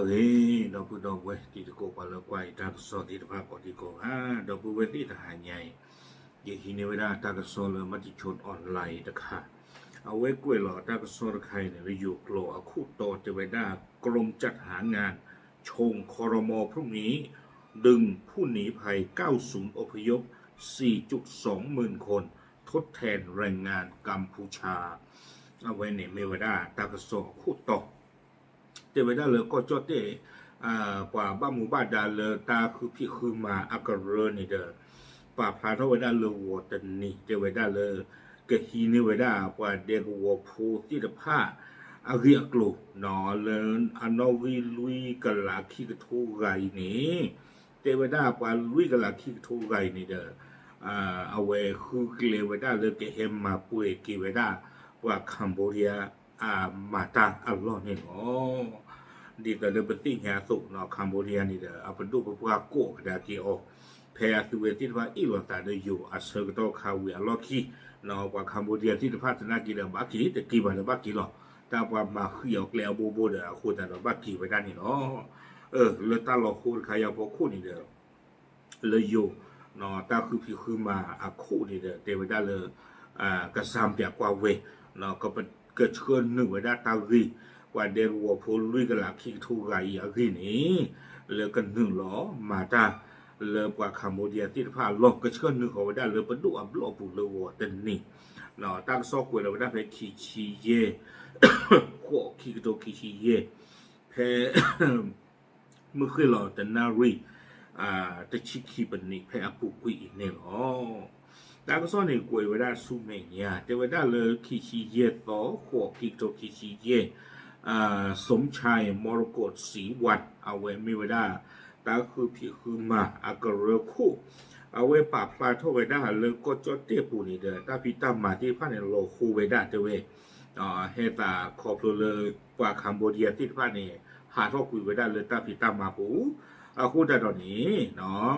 Lagi dopu dopu di toko pala kuai tak so di tempat di ko dopu weti tak hanya ye hini weda tak so le mati chot online ตะค่ะเอาไว้กล้วยหล่อtak so ใครเนี่ยอยู่โกลอาคู่โตจะวดากรมจัดหางานชงครมพรุ่งนี้ดึงผู้หนีภัย90อพยพ 4.2 หมื่นคนทดแทนแรงงานกัมพูชาเอาไว้ในเมวดาtak so คู่โตเจเวดาเลยก็จดเตกว่าบ้าหมู่บ้านดาเลยตาคือพี่คือมาอากาเรนี่เด้อป่าพาเทวดาเลยวัวตันนี่เจเวดาเลยกะฮีนี่เวดากว่าเด็กวัวพูที่ตะผ้าอาเรียกลูนอเลยอนวิลุยกะลาขี้กระทูไรนี่เจเวดากว่าลุยกะลาขี้กระทูไรนี่เด้อเอาไว้คือเกลเวดาเลยกะเฮมมาป่วยกีเวดาว่าคัมโบเดียมาตาอัลลอฮ์เนี่ยอ๋อดีแต่เดิมปฏิญาสุเนาะคัมโบเดียนี่เด้อเอาเป็นดูปปาโกกระดากีออกแพ้ตัวเวทีว่าอีหลอนตาเดอยู่อาเซกโตคาเวอัลลอฮ์คีเนาะว่าคัมโบเดียที่พัฒนากีเดบักกีแต่กีบันบักกีหรอแต่ว่ามาเขียวแกลวโบโบเด้อคู่แต่บักกีไว้ด้านนี้เนาะเลยตาหลอกคู่ใครเอาพอคู่นี่เด้อเลยอยู่เนาะตาคือพี่คือมาอาคู่นี่เด้อเตไว้ได้เลยกระซามเปียกว่าเวเนาะก็เป็นเกิดเชิญหนึ่งไว้ได้ตารีกว่าเด็กวัวพูลุยกันหลักขี้ทุไรอะไรนี่เลือกันหนึ่งล้อมาตาเลือกว่าคัมโบเดียที่ผ่านลบก็เชิญหนึ่งเขาไว้ได้เลือประดุอับลอปูเลือวัวเต็นนี่เนาะตั้งซอกไว้เราได้ไปขี้ชีเย่ขวขี้ตัวขี้ชีเย่แพ้เมื่อคืนเราแต่นารีแต่ชิคีบันนี่แพ้อปุกุยเนี่ยอ๋อแต่ก็ซ่อนในกวยไว้ได้สู้ไม่เนี่ยแต่ไว้ได้เลยขี้ชีเย่ต่อขวขี้ตัวขี้ชีเย่สมชายมรกตศรีวัดเอาไว้มีไว้ได้แต่คือพี่คือมาอากาเรือคู่เอาไว้ป่าพลาเท่าไว้ได้เลยก็จดเตี้ยปูนี่เด้อถ้าพี่ตั้มมาที่พันในโลคูไว้ได้เจ้าเว้เฮตาขอบเลยกว่าคัมโบเดียที่พันเนี่ยหาท่อคุยไว้ได้เลยถ้าพี่ตั้มมาปูคู่แต่ตอนนี้เนาะ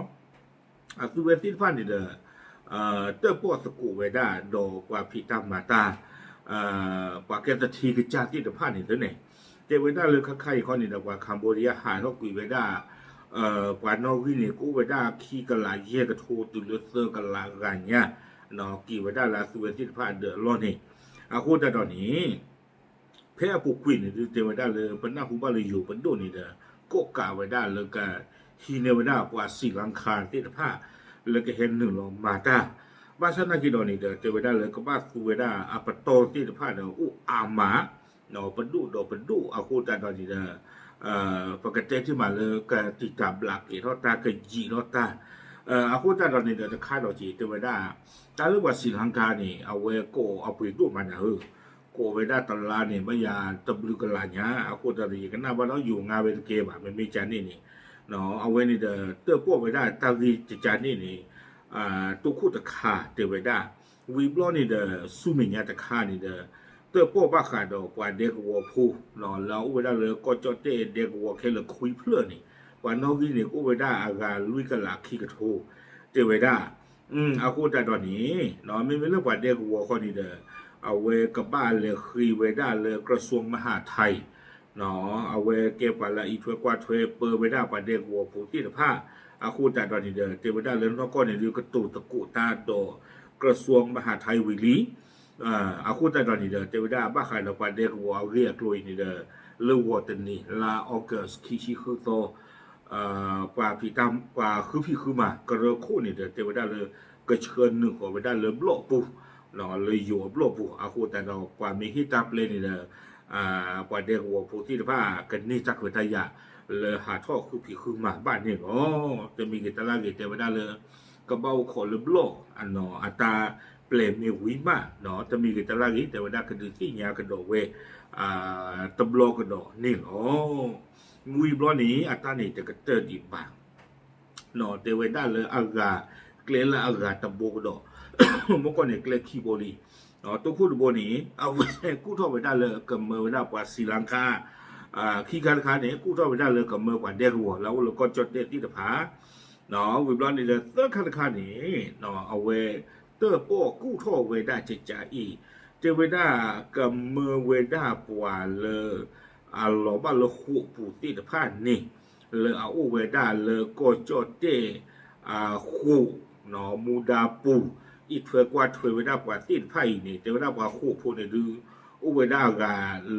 คือเวทีพันนี่เด้อเต้าปอสกูไว้ได้ดอกกว่าพี่ตั้มมาตากว่าแกจะทีกิจที่เดือดผ่านนี่ตัวเนี่ยเจ้าเวด้าเลยข้าคนนี่นะว่าคัมโบเดียหายเขากุยเวด้ากว่านอวินี่กูเวด้าขี้กะลาเย่กระโทตุลเซอร์กะลากันเนี่ยเนาะกี่เวด้าลาสุเวที่ผ่านเดือดร้อนนี่คู่แต่ตอนนี้แพ้ปุกวินนี่เจ้าเวด้าเลยเป็นหน้าหูบ้านเลยอยู่เป็นโดนนี่เด้อก็กาเวด้าเลยก็ฮีเนเวด้ากว่าสีลังคาที่ผ่านเลยก็เห็นหนึ่งลงมาตาบ้านฉันนักกีฬานี่เด้อเจอเวด้าเลยก็บ้านคูเวด้าปะโตที่ผ่านเด้ออามาเนาะเป็นดูคู่แต่ตอนนี้เด้อปกติที่มาเลยก็ติดกับหลักที่เขาตาก็ยีเขาตาคู่แต่ตอนนี้เด้อจะคาดเอาจีเจอเวด้าแต่เรื่องว่าสีลังกานี่เอาไว้ก็เอาไปดูมันนะโกเวด้าตลาดนี่ไม่ยาตบลูกหลานเนี่ยคู่แต่นี้ก็น่าว่าเราอยู่งานเวทเกมแบบมันมีจานนี่เนาะเอาไว้นี่เด้อเตื้อพวกไว้ได้ตาวีจานนี่ตัวคู่ตะขาเตไว้ได้วีบล้อนี่เด้อสู้ไม่เนี่ยตะขานี่เด้อเตอพวกบ้าขาดอกว่าเด็กวัวผู้เนาะแล้วไว้ได้เลยก็จอดเตเด็กวัวแค่เลยคุยเพื่อนี่ว่านอกนี่ก็ไว้ได้อาการลุยกะลาขี้กระโถเตไว้ได้เอาคู่แต่ตอนนี้เนาะไม่เรื่องว่าเด็กวัวคนนี้เด้อเอาไว้กับบ้านเลยคุยไว้ได้เลยกระทรวงมหาดไทยเนาะเอาไว้เก็บไว้ละอีถ้วยกว่าถ้วยเปิดไว้ได้ว่าเด็กวัวผู้ที่ผ้าคู่แต่ตอนนี้เด้อเทวดาเลื่อนก็เนี่ยดูกระตูตะกุตาโดกระทรวงมหาดไทยวิลีคู่แต่ตอนนี้เด้อเทวดาบ้าขายดอกเด็กวัวเรียกลุยนี่เด้อเลือวัวตันนี่ลาออกัสคิชิคือโตกว่าพี่ตามกว่าคือพี่คือมากระคู่นี่เด้อเทวดาเลยกระเชิญหนึ่งของเทวดาเลยบล็อกปูเนาะเลยอยู่บล็อกปูคู่แต่เรากว่ามีฮิตาเปลนี่เด้อกว่าเด็กวัวผู้ที่ผ้ากันนี่จักเวทยาเลยหาท่อคือผีคือหมาบ้านนี่อ๋อจะมีกิจการกิจวัตรเลยกระเป๋าขอลบโลกอันเนาะอัตราเปลี่ยนมีวิมาเนาะจะมีกิจการกิจวัตรกันดูที่ยากระโดดเวตบโลกระโดดนี่อ๋อมุยบล้อนี้อัตรานี่จะกระเตอร์ดีบ้างเนาะเทวดาเลยอากาเกลืออากาตะโบกระโดดเมื่อก่อนเนี่ยเกลือคีโบลีเนาะตัวคู่ตัวนี้เอาไว้กู้ท่อไปได้เลยกับเมื่อเวลากว่าศรีลังกาขี้การค้าเนี่ยกู้ท่อไปได้เลยกับเมื่อกว่าเด็กหัวแล้วเราก็จดเด็ดที่ตะผาเนาะวิบลอนนี่เลยเตอร์การค้านี่เนาะเอาไว้เตอร์โป้กู้ท่อไว้ได้เจจ่าอีเจเวด้ากับเมื่อเวด้าปวาเลย หลอบ้าเลขุปูติดผ้านี่เลเอาอุเวดาเลโกโจเตขุหนอมูดาปูอีเถือกว่าเถือเวดากว่าติดผ้านี่เทวดากว่าขุพูนี่ดูอุเวดากา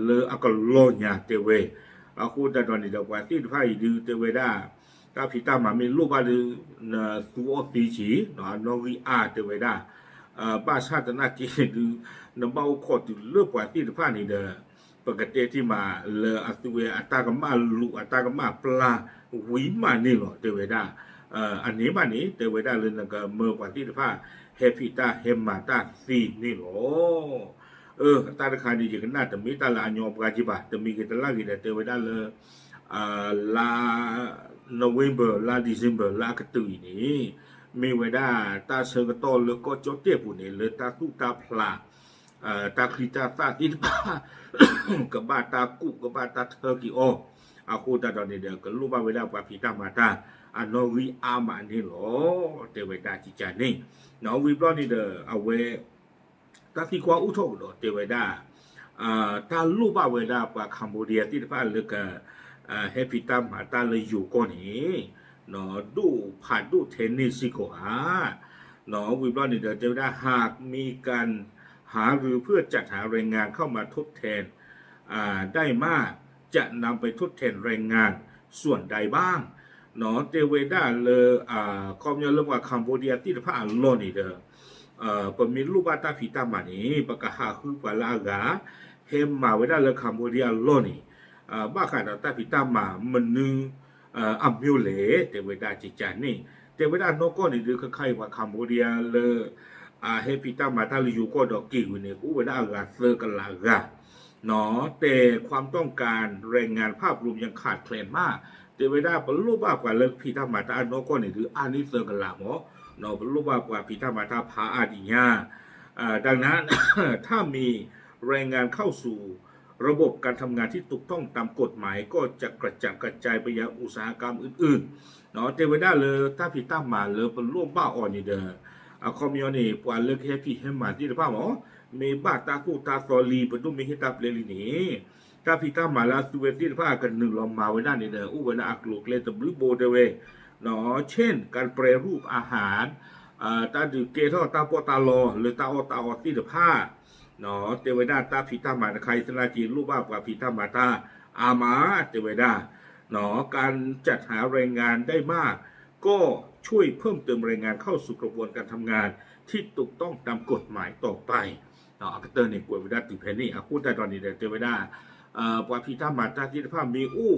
เลอากโลญาเตเวอาคูตาตอนนี้ดอกว่าติดผ้าดูเทวดาถ้าพิตามามีลูกบ้าดูสูอตีจีหนอนอริอาเทวดาบ้าชาตินากีดูน้ำเบาขอดดูเลือกว่าติดผ้านี่เด้อปกติที่มาเลออัตเวอัตากมาลุอัตากมาปลาวิมานี่หรอเทวดาอันนี้บ้านนี้เทวดาเลยนั่นก็เมื่อกว่าที่ผ้าเฮพิตาเฮมาตาซีนี่หรอตาคาดีกันน่าแต่มีตาลาญอปกาจิบะแต่มีกันตลากินเทวดาเลยลาโนเวมเบอร์ลาดิเซมเบอร์ลากระตุยนี่มีเวดาตาเชิงกระโตเลยก็โจเตียปุ่นนี่เลยตาตุตาพลาตาคริตาตาติดบ้ากับบาตากุกับบาตาเทอร์กิโออาคูตาตอนนี้เดียวก็รู้ว่าเวลาปาพิตามาตาอันนอริอามานี่หรอเทวดาจิจานี่น้องวิบล้อนี่เด้อเอาไว้ตาที่ควาอุทโธหรอเทวดาตารู้ว่าเวลาปาคัมโบเดียที่ฟ้าเลือกเฮพิตามาตาเลยอยู่ก่อนนี้เนาะดูผ่านดูเทนนิสสิโกอาเนาะวิบล้อนี่เด้อเทวดาหากมีการหาหรือเพื่อจัดหาแรงงานเข้ามาทดแทนได้มากจะนำไปทดแทนแรงงานส่วนใดบ้างเนาะเทวดาเลยคอมยอเรื่องว่าคัมโบเดียที่พระอัลลอฮ์นี่เด้อปมิลูบาตาพิตามานี่ปะกะหาคือปะลากาเฮมมาเวดาเลยคัมโบเดียลอนี่บ้าขาดตาพิตามามันนึงอัมมิวเลเทวดาจิจานี่เทวดาโนก็นี่ดูคล้ายๆว่าคัมโบเดียเลยเฮพิตามาตาลิยูก็ดอกกิวเนี่ยกูเวลาอาเซอร์กันลากะเนาะแต่ความต้องการแรงงานภาพรวมยังขาดแคลนมากแต่เวลาปลุบ้ากว่าเลิกพิตามาตาโนก็เนี่ยคืออานิเซอร์กันละหมอเนาะปลุบ้ากว่าพิตามาตาพาอาดิญาดังนั้น ถ้ามีแรงงานเข้าสู่ระบบการทำงานที่ถูกต้องตามกฎหมายก็จะกระจายไปยังอุตสาหกรรมอื่นๆเนาะแต่เวลาเลยถ้าพิตามาเลยปลุบ้าอ่อนนี่เด้อคอมมิวนี่ปวดเลิกแค่พี่ให้มาที่หรือเปล่าหมอมีบ้าตาคู่ตาซอลีประตูมีให้ตาเปลี่ยนนี่ถ้าพี่ตามาแล้วสุเวที่หรือเปล่ากันหนึ่งลองมาไว้ด้านนี้เนอะอู้เวลาอักลูกเลยตบลูโบเดเวเนาะเช่นการแปรรูปอาหารตาดูเกทอตาปอตาลอหรือตาออที่หรือผ้าเนาะเทวดาตาพี่ตามาใครสลาจีรูปบ้ากว่าพี่ตามาตาอามาเทวดาเนาะการจัดหาแรงงานได้มากก็ช่วยเพิ่มเติมแรงงานเข้าสู่กระบวนการทำงานที่ถูกต้องตามกฎหมายต่อไปเนาะอักเตอร์ในกวยวิดาติเพนนี่พูดได้ตอนนี้เดี๋ยวไม่ได้ปวพิธามาตาที่ภาพมีอู้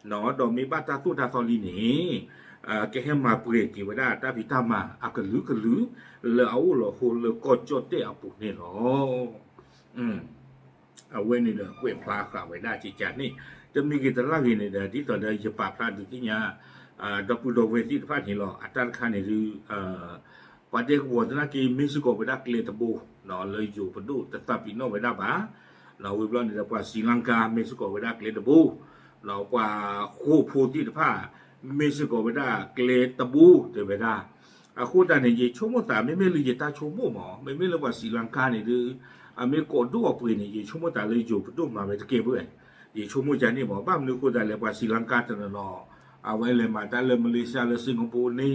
เนาะดอกมีบ้าตาตู้ตาซอลีนี่แกให้มาเปลี่ยนกี่วิดาตาพิธามาอักลือเลเอาเหรอโหเลกอดจดเตะปุ๊นี่หรอเอาไว้นี่เลยเว้พลาข่าวไว้ได้จีจัดนี่จะมีกิจลักษณ์นี่เดี๋ยวที่ตอนเดี๋ยวจะปราบพลาดที่เนี่ยดอกปูดอกเวทีฟ้าเห็นหรออัตราค่าเนี่ยคือประเด็นวัฒนกีมิสโกไปได้เกลียตบูเนาะเลยอยู่ปดูแต่ตาปีโนไปได้บ้าเราวิบลอนนี่เรากว่าศรีลังกามิสโกไปได้เกลียตบูเรากว่าคู่พูที่ฟ้ามิสโกไปได้เกลียตบูเดี๋ยวไปได้คู่แต่เนี่ยชั่วโมงแต่ไม่เลยจะตาชั่วโมงหมอไม่เลยว่าศรีลังกาเนี่ยคืออเมริกาดูออกไปเนี่ยชั่วโมงแต่เลยอยู่ปดูมาไปตะเกียบเลยชั่วโมงจันนี่หมอบ้านนึกคู่แต่เลยว่าศรีลังกาจะเนาะเอาไว้เลยมาแต่เลยมาเลเซียเลยสิงคโปร์นี่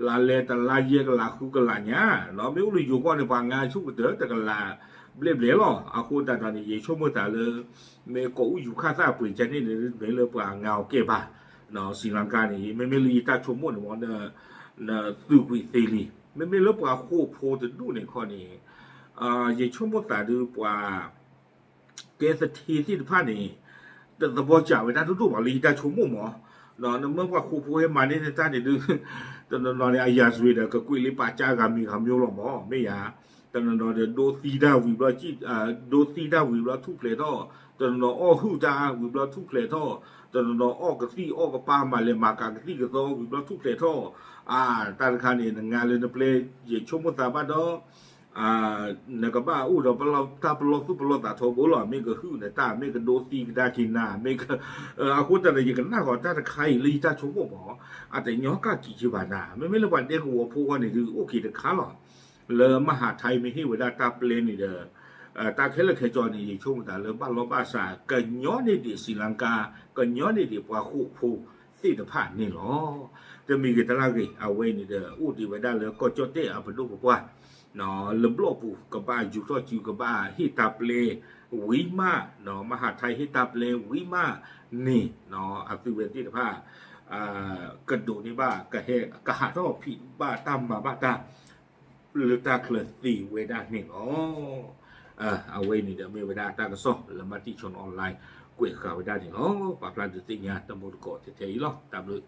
ลาเลแต่ลาเยกลาคุกลาเนี่ยเนาะไม่รู้เลยอยู่ก่อนในบางงานชุกเดือแต่ก็ลาเบลเบลหรออาคูแต่ตอนนี้ชั่วโมงแต่เลยเมกูอยู่ข้าซ่าปุ๋ยจันนี่เลยไม่เลยปางเงาเก็บป่ะเนาะศรีลังกานี่ไม่เลยตาชั่วโมงเนี่ยมันเนี่ยสุกุยเซลีไม่เลยปางคู่โพจะดูในข้อนี้ชั่วโมงแต่ดูปางเกสทีที่ผ่านนี่แต่ตะบอจ่าเวลาทุกๆมาลีตาชั่วโมงหมอเนาะเมื่อว่าคู่พูดให้มาเนี่ยท่านเนี่ยดูตอนนั้นเนี่ยอายาสวีเดอร์ก็คุยลิปาจากามีคำโยหรอหมอไม่ยาตอนนั้นเนี่ยโดซีดาวิบลาจีโดซีดาวิบลาทุกเพลทอตอนนั้นอ้อฮูจาวิบลาทุกเพลทอตอนนั้นอ้อกซีอ้อกป้ามาเลยมากากซีก็ต้องวิบลาทุกเพลทอตอนคันเนี่ยงานเลยนะเพลย์ชั่วโมงตาบ้าดอนกบ้าอู้เราเราถ้าเราสู้เราตัดทบหรอไม่ก็หื้อในตาไม่ก็โดตีก็ได้กินหน้าไม่ก็อาคุณแต่ละอย่างกันหน้าก่อนถ้าใครลีตาชมบ่หมออาจจะย้อนก้ากี่ชิบานาไม่ละวันเด็กหัวพูกันนี่คือโอเคเด็กขาหรอเลยมหาไทยไม่ให้เวลาตาเปลี่ยนนี่เด้อ ตาเคลเคจอนี่ช่วงตาเลบ้านลบ้าสากันย้อนในดิศรีลังกากันย้อนในดิปวาคุภูสิทธิภาพนี่หรอจะมีกิตลากีเอาไว้นี่เด้ออุติไว้ได้เลยก็จดได้เอาไปดูปว่าเนาะลำโลปูกับบ้าอยู่ก็จิวกับบ้าฮิตาเปลวิมาเนาะมหาไทยฮิตาเปลวิมานี่เนาะอภิเวณที่ภาพกระดูนี่บ้ากระเฮกระหารอบผิดบ้าตามบ้าตาหรือตาเคลื่อนตีเวด้านี่อ๋อเอาไว้นี่เดี๋ยวมีเวลาตากระสอบแล้วมาที่ชนออนไลน์กวยข่าวไว้ได้ถึงอ๋อปากลานจุดติญาตะมุดโกะเทยๆหรอตามเลย